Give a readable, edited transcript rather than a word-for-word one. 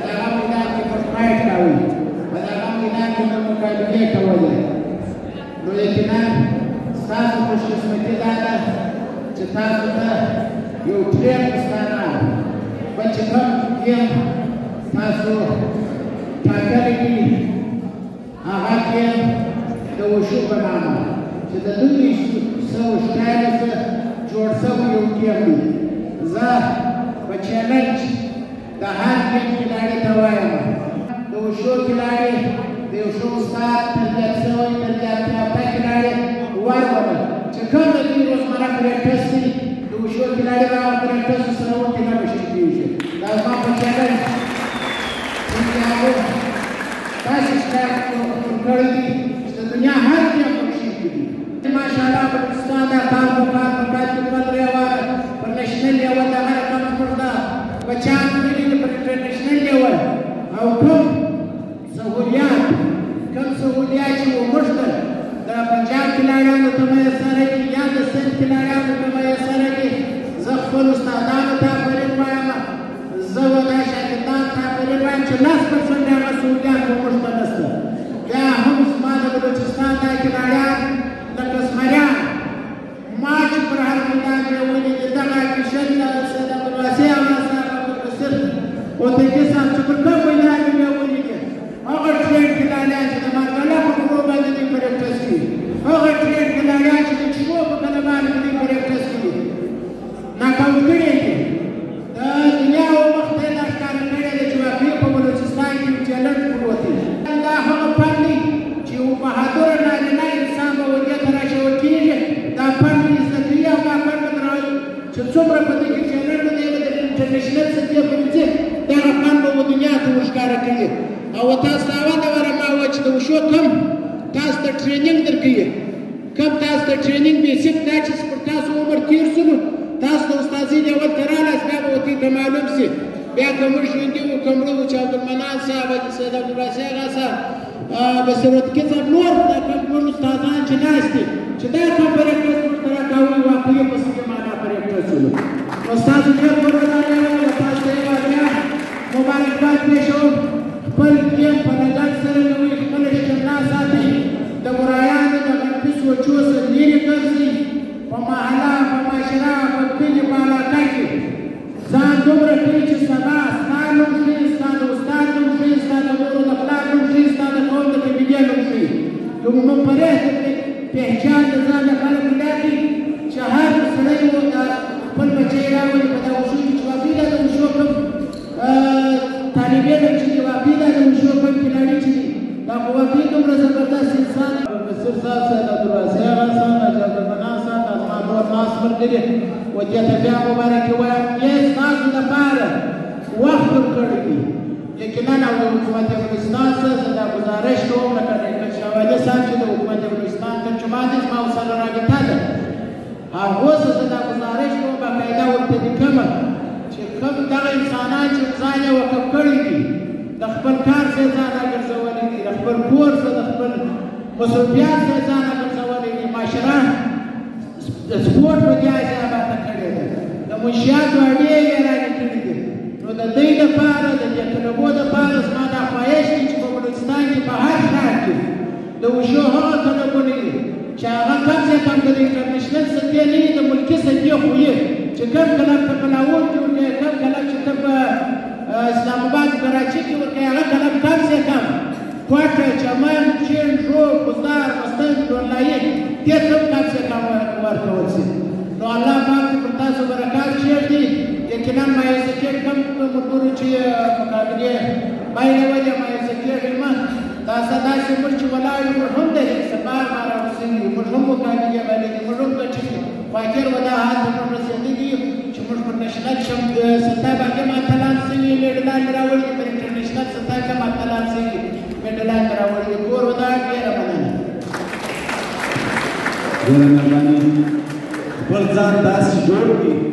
دغه میدان کې موږ فایټ کوو، په دغه میدان کې موږ مقابلې کولې. نو یقینا ستاسو خوشقسمتي دا ده چې تاسو ته یو ټرین استاد راغی، بل چې کوم ګیم تاسو ټاکلی دي هغه ګیم د وشو په نامه چې د 2014 څخه جوړ شوی یو ګیم دی. زه په چیلنج د هر ګیم کلاړي ته وایم د وشو کلاړي د وشو استاد تربیت شوی تربیت یافته کلاړي ورولئ چې کوم د دوی روزمره پریکټس دی د وشو کلاړي به هغه پریکټس سره ورته نه مشکل کېږي. دا زما په چیلنج تاسو ستاسو کړی دي چې د دنیا هر ځای پکښې دي. ماشاءالله پاکستان دا کار په کار په کار کې پندرې واره په نیشنل لیول دغه رقم پرده بچیان کړي دي په انټرنیشنل لیول او کوم سهولیات چې وغوښتل د پنجاب کلاړیانو ته میسره کړي یا د سند کلاړیانو ته میسره کړي. زه خپل استادانو ته فرید وایم، زه و دا شاګردانو ته فرید وایم چې 10% هغه سهولیات وغوښته نشته. بیا هم زما د بلوچستان دا کلاړیان لکه زمریان ما چې پر هر میدان کې ولیدې دغه کشن سید عبدالواسع اغا صاحب عبدالبصیر هوتکی صاحب چې پر کوم میدان کې مې ولیدې هغه ټرین کلاړیان چې د مارګله په غرو باندې دوی پریکټس کوي، هغه ټرین کلاړیان چې د چینو په کله باندې دوی پریکټس کوي ناکاوټ کړي دي. د دنیا او مخ ته دا ښکاره کړی دی چې واقعي په بلوچستان کې یو چیلنج پروت دی. دا هغه فن دی چې یو بهادر نارینه انسان به ودې ته راچول کېږي، دا فن به زده کوي او دا فن به تراوي چې څومره په دې کې چیلنج دی د انټرنیشنل سطحې پورې ځي دغه فن به و دنیا ته ورښکاره کوي. او تاسو ته اول وره ما وویل چې د وشو کم تاسو ته ټرینینګ درکوي، کم تاسو ته ټرینینګ بیسیک دا چې پر تاسو عمر تېر شو نو تاسو د استاذي لیول ته رالاست بیا به ورته ته معلوم شي. بیا که موږ ژوندي وو که مړه وو چې عبدالمنان صاحب سید عبدالواسع اغا صاحب بصیر هوتکی صاحب نور دا کوم استادان چې ناست دي چې دا کوم پریکټس موږ ته راکاوه واقعي په صحیح معنا پریکټس ولو. نو ستاسو ډېر قرباني یم، تاسو ته یې بیا مبارکباد پېښوم. خپل ګیم په نظر سره کوئ، خپله اشتنا ساتئ، د برایانو د منفي سوچو څخه لرې ګرځئ، په محله په معاشره په کلي په علاقه کې ځان دومره کړئ چې سبا ستا نوم ښي، ستا د استاد نوم ښي، ستا د مور د پلار نوم ښي، ستا د قوم د قبیلې نوم ښي. یو منفرد پهچان د ځان لپاره پیدا کړئ چې هر سړی خپل بچی راولي په دا وشو کې چې واقعي دا د وشو کوم طالب علم چې دی واقعي دا د وشو کوم کلاړي چې دی دا خو واقعي دومره زبردست انسان دی. بصیر صاحب سید عبدالواسع اغا صاحب حاجي عبدالمنان صاحب دا زما نور ناست ملګري و دې ته بیا مبارکي وایم. دې ستاسو لپاره وخت ورکړی دی. یقینا او د حکومت افغانستان سره زه دا ګزارش کوم لکه ډاکټر شاه ولي صاحب چې د حکومت افغانستان ترجمان دی زما ورسره رابطه ده، هغو سره زه دا ګزارش کوم باقاعده ورته لیکمه چې کوم دغه انسانان چې ځان یې وقف کړي دي د خپل کار ځای ځان راګرځولی دي، د خپل کور څخه د خپل مصروفیات ځای ځان راګرځولی دي، معاشره د سپورټ په دې ځای آباده کړې ده، د منشیاتو اډې یې رانې کړي دي. نو د دوی لپاره د دې کلبو لپاره زما دا خواهش دی چې په بلوچستان کې په هر ښار کې د وشو هغه کلبونه دي چې هغه کم ځای کم د انټرنیشنل سطحې نه وي، د ملکي سطحې خو وي چې کم کلب ته په لاهور کې ورکوي، کم کلب چې ته په اسلام آباد کراچي کې ورکوي، هغه کلب کم ځای کم کوټه، چمن، چین، ژوب، کوزدار، مستنګ، ډولنایي دې ته هم کم ځای کم ورکول شي. نو الله پاک دې پر تاسو برکات کېږدي. یقینا مایوسه کېږي کوم ملګرو چې مقابلې بایلې وجه مایوسه کېږي مه دا داسې موږ چې ولاړ یو موږ هم دی سبا ما راوستلي یو موږ هم مقابلې بایلې موږ هم ګټلي خو اخر و دا حال ته موږ رسېدلي یو چې موږ پر نېشنل سطح باندې ماتلان سوي میډلان مې راوړي پر انټرنیشنل سطح کې ماتلان سوي میډلان مې راوړي کور و دا ډېره مننه. ډېره مهرباني. خپل ځان داسې جوړ کړي